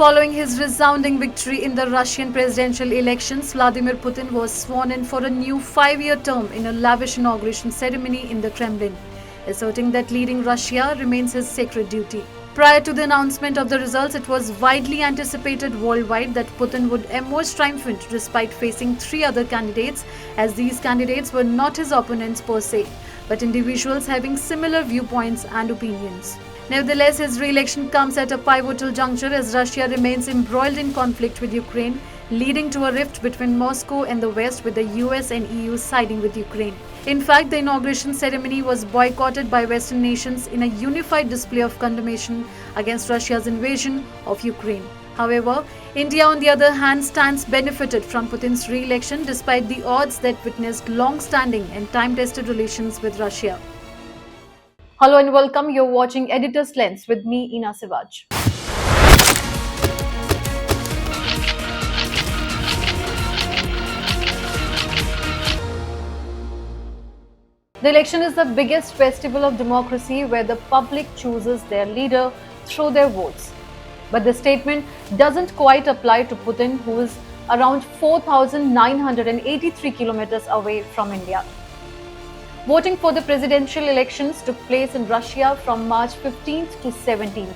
Following his resounding victory in the Russian presidential elections, Vladimir Putin was sworn in for a new 5-year term in a lavish inauguration ceremony in the Kremlin, asserting that leading Russia remains his sacred duty. Prior to the announcement of the results, it was widely anticipated worldwide that Putin would emerge triumphant despite facing 3 other candidates, as these candidates were not his opponents per se, but individuals having similar viewpoints and opinions. Nevertheless, his re-election comes at a pivotal juncture as Russia remains embroiled in conflict with Ukraine, leading to a rift between Moscow and the West, with the US and EU siding with Ukraine. In fact, the inauguration ceremony was boycotted by Western nations in a unified display of condemnation against Russia's invasion of Ukraine. However, India, on the other hand, stands benefited from Putin's re-election despite the odds that witnessed long-standing and time-tested relations with Russia. Hello and welcome. You're watching Editor's Lens with me, Ina Sivaj. The election is the biggest festival of democracy where the public chooses their leader through their votes. But the statement doesn't quite apply to Putin, who is around 4,983 kilometers away from India. Voting for the presidential elections took place in Russia from March 15th to 17th.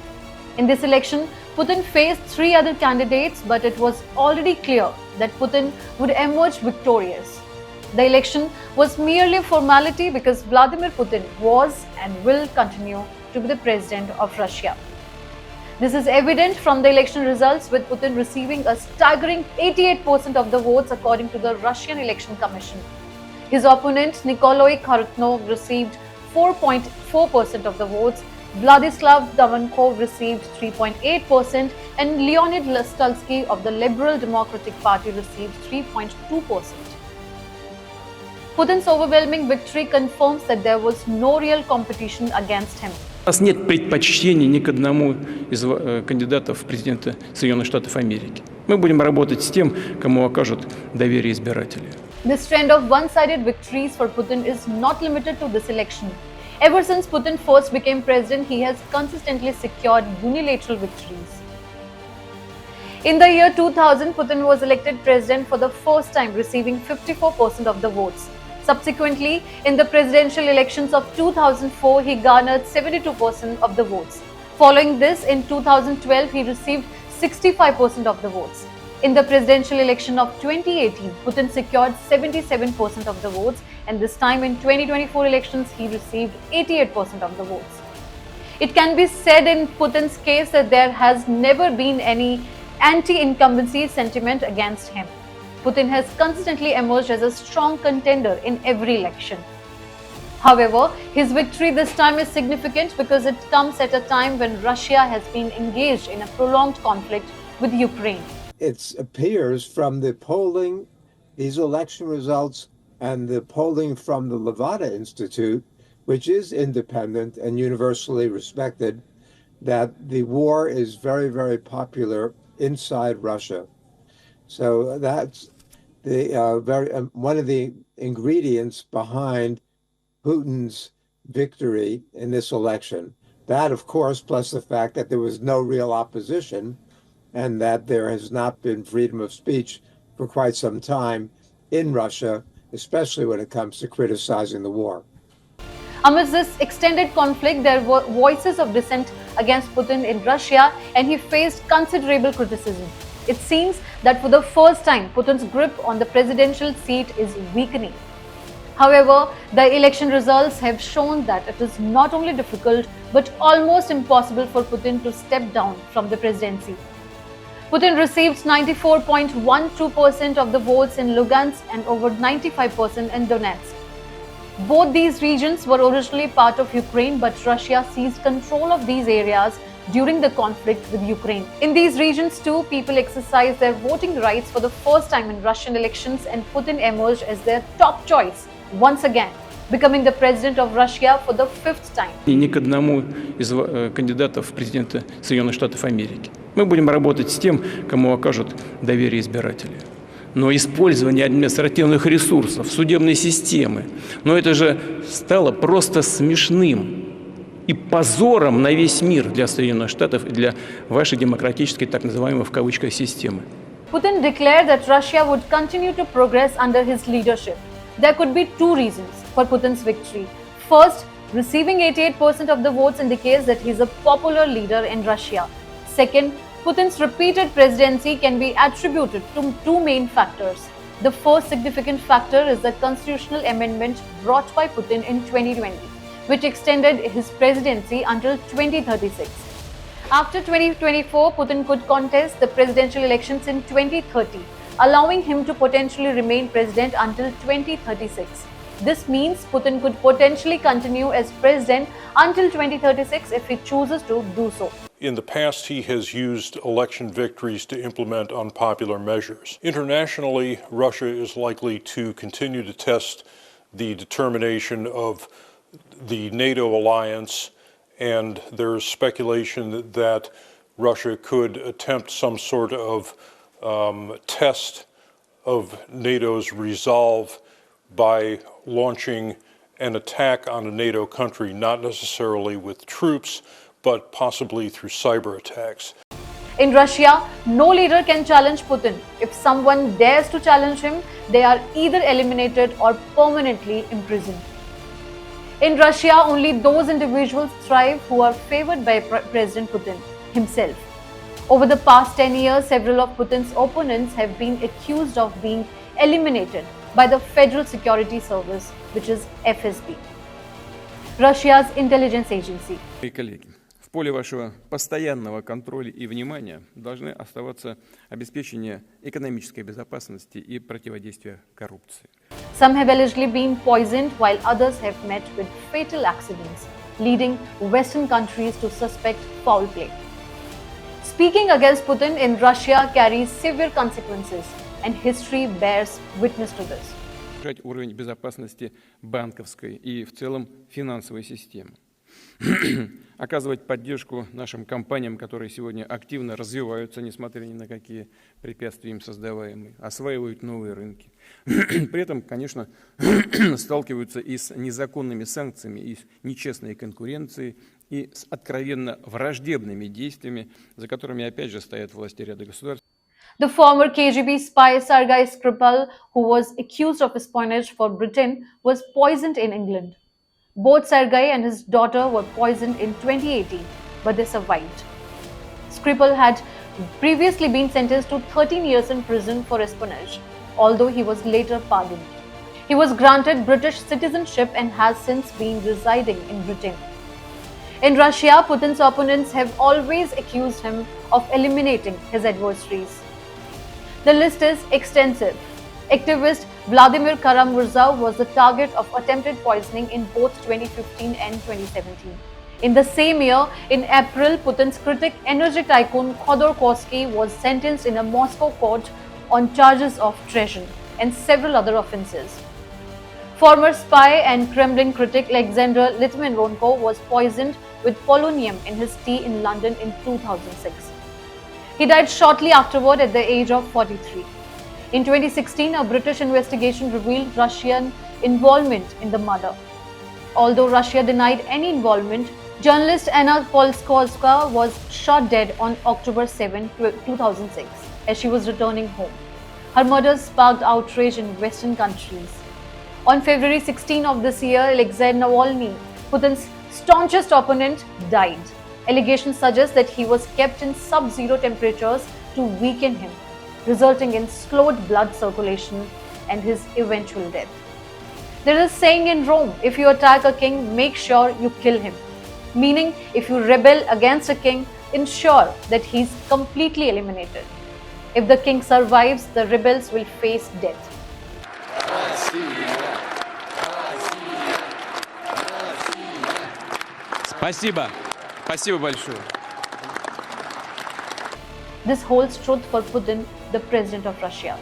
In this election, Putin faced 3 other candidates, but it was already clear that Putin would emerge victorious. The election was merely a formality because Vladimir Putin was and will continue to be the president of Russia. This is evident from the election results, with Putin receiving a staggering 88% of the votes according to the Russian Election Commission. His opponent, Nikolai Khartnov, received 4.4% of the votes, Vladislav Davankov received 3.8%, and Leonid Stulsky of the Liberal Democratic Party received 3.2%. Putin's overwhelming victory confirms that there was no real competition against him. У нас нет предпочтений ни к одному из кандидатов в президенты Соединенных Штатов Америки. Мы будем работать с тем, кому окажут доверие избиратели. This trend of one-sided victories for Putin is not limited to this election. Ever since Putin first became president, he has consistently secured unilateral victories. In the year 2000, Putin was elected president for the first time, receiving 54% of the votes. Subsequently, in the presidential elections of 2004, he garnered 72% of the votes. Following this, in 2012, he received 65% of the votes. In the presidential election of 2018, Putin secured 77% of the votes, and this time in 2024 elections, he received 88% of the votes. It can be said in Putin's case that there has never been any anti-incumbency sentiment against him. Putin has consistently emerged as a strong contender in every election. However, his victory this time is significant because it comes at a time when Russia has been engaged in a prolonged conflict with Ukraine. It appears from the polling, these election results, and the polling from the Levada Institute, which is independent and universally respected, that the war is very, very popular inside Russia. So that's the one of the ingredients behind Putin's victory in this election. That, of course, plus the fact that there was no real opposition and that there has not been freedom of speech for quite some time in Russia, especially when it comes to criticizing the war. Amidst this extended conflict, there were voices of dissent against Putin in Russia, and he faced considerable criticism. It seems that for the first time, Putin's grip on the presidential seat is weakening. However, the election results have shown that it is not only difficult but almost impossible for Putin to step down from the presidency. Putin received 94.12% of the votes in Lugansk and over 95% in Donetsk. Both these regions were originally part of Ukraine, but Russia seized control of these areas during the conflict with Ukraine. In these regions too, people exercised their voting rights for the first time in Russian elections, and Putin emerged as their top choice once again, becoming the president of Russia for the 5th time. Ни к одному из кандидатов в президенты Соединенных Штатов Америки. Мы будем работать с тем, кому окажут доверие избиратели. Но использование административных ресурсов, судебной системы, но это же стало просто смешным. и позором на весь мир для Соединенных Штатов и для вашей демократической, так называемой в кавычках, системы. Putin declared that Russia would continue to progress under his leadership. There could be two reasons for Putin's victory. First, receiving 88% of the votes indicates that he is a popular leader in Russia. Second, Putin's repeated presidency can be attributed to two main factors. The first significant factor is the constitutional amendment brought by Putin in 2020, which extended his presidency until 2036. After 2024, Putin could contest the presidential elections in 2030, allowing him to potentially remain president until 2036. This means Putin could potentially continue as president until 2036 if he chooses to do so. In the past, he has used election victories to implement unpopular measures. Internationally, Russia is likely to continue to test the determination of the NATO alliance, and there is speculation that Russia could attempt some sort of test of NATO's resolve by launching an attack on a NATO country, not necessarily with troops, but possibly through cyber attacks. In Russia, no leader can challenge Putin. If someone dares to challenge him, they are either eliminated or permanently imprisoned. In Russia, only those individuals thrive who are favored by President Putin himself. Over the past 10 years, several of Putin's opponents have been accused of being eliminated by the Federal Security Service, which is FSB, Russia's intelligence agency. Коллеги, в поле вашего постоянного контроля и внимания должны оставаться обеспечение экономической безопасности и противодействия коррупции. Some have allegedly been poisoned, while others have met with fatal accidents, leading Western countries to suspect foul play. Speaking against Putin in Russia carries severe consequences, and history bears witness to this. Держать уровень безопасности банковской и в целом финансовой системы. Оказывать поддержку нашим компаниям, которые сегодня активно развиваются, несмотря ни на какие препятствия им создаваемые, осваивают новые рынки. При этом, конечно, сталкиваются и с незаконными санкциями, и с нечестной конкуренцией, и с откровенно враждебными действиями, за которыми, опять же, стоят власти ряда государств. The former KGB spy Sergei Skripal, who was accused of espionage for Britain, was poisoned in England. Both Sergei and his daughter were poisoned in 2018, but they survived. Skripal had previously been sentenced to 13 years in prison for espionage, although he was later pardoned. He was granted British citizenship and has since been residing in Britain. In Russia, Putin's opponents have always accused him of eliminating his adversaries. The list is extensive. Activist Vladimir Putin was the target of attempted poisoning in both 2015 and 2017. In the same year, in April, Putin's critic, energy tycoon Khodorkovsky was sentenced in a Moscow court on charges of treason and several other offences. Former spy and Kremlin critic Alexander Litvinenko was poisoned with polonium in his tea in London in 2006. He died shortly afterward at the age of 43. In 2016, a British investigation revealed Russian involvement in the murder. Although Russia denied any involvement, journalist Anna Politkovskaya was shot dead on October 7, 2006, as she was returning home. Her murder sparked outrage in Western countries. On February 16 of this year, Alexei Navalny, Putin's staunchest opponent, died. Allegations suggest that he was kept in sub-zero temperatures to weaken him, resulting in slowed blood circulation and his eventual death. There is a saying in Rome, if you attack a king, make sure you kill him. Meaning, if you rebel against a king, ensure that he is completely eliminated. If the king survives, the rebels will face death. Спасибо. Спасибо большое. This holds truth for Putin, the president of Russia.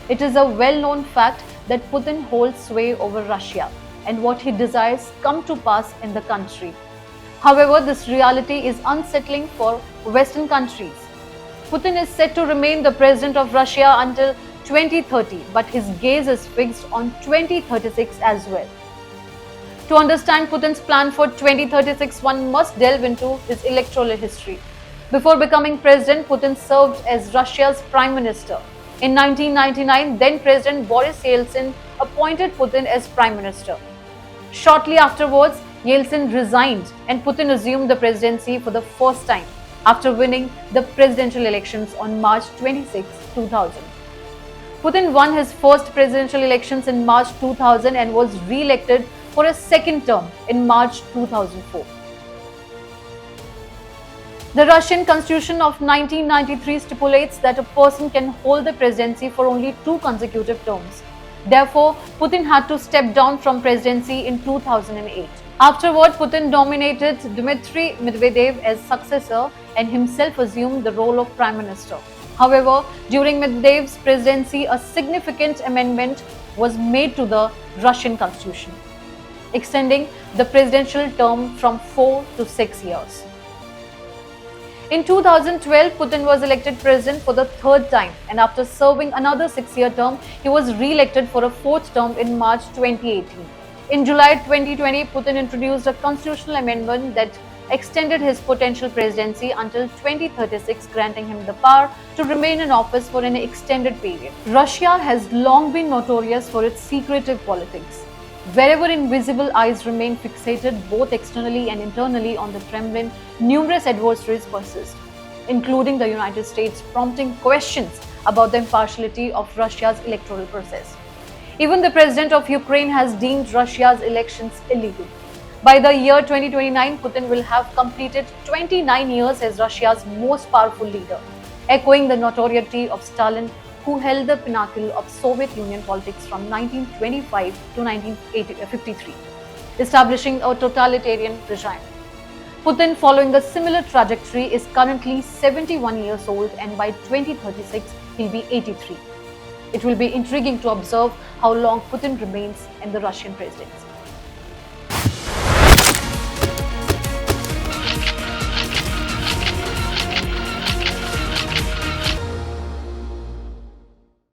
It is a well-known fact that Putin holds sway over Russia, and what he desires come to pass in the country. However, this reality is unsettling for Western countries. Putin is set to remain the president of Russia until 2030, but his gaze is fixed on 2036 as well. To understand Putin's plan for 2036, one must delve into his electoral history. Before becoming president, Putin served as Russia's prime minister. In 1999, then-President Boris Yeltsin appointed Putin as prime minister. Shortly afterwards, Yeltsin resigned and Putin assumed the presidency for the first time after winning the presidential elections on March 26, 2000. Putin won his first presidential elections in March 2000 and was re-elected for a second term in March 2004. The Russian Constitution of 1993 stipulates that a person can hold the presidency for only 2 consecutive terms. Therefore, Putin had to step down from presidency in 2008. Afterward, Putin nominated Dmitry Medvedev as successor and himself assumed the role of prime minister. However, during Medvedev's presidency, a significant amendment was made to the Russian constitution, extending the presidential term from 4 to 6 years. In 2012, Putin was elected president for the third time, and after serving another 6-year term, he was re-elected for a fourth term in March 2018. In July 2020, Putin introduced a constitutional amendment that extended his potential presidency until 2036, granting him the power to remain in office for an extended period. Russia has long been notorious for its secretive politics. Wherever invisible eyes remain fixated both externally and internally on the Kremlin, numerous adversaries persist, including the United States, prompting questions about the impartiality of Russia's electoral process. Even the president of Ukraine has deemed Russia's elections illegal. By the year 2029, Putin will have completed 29 years as Russia's most powerful leader, echoing the notoriety of Stalin, who held the pinnacle of Soviet Union politics from 1925 to 1953, establishing a totalitarian regime. Putin, following a similar trajectory, is currently 71 years old and by 2036 he'll be 83. It will be intriguing to observe how long Putin remains in the Russian presidency.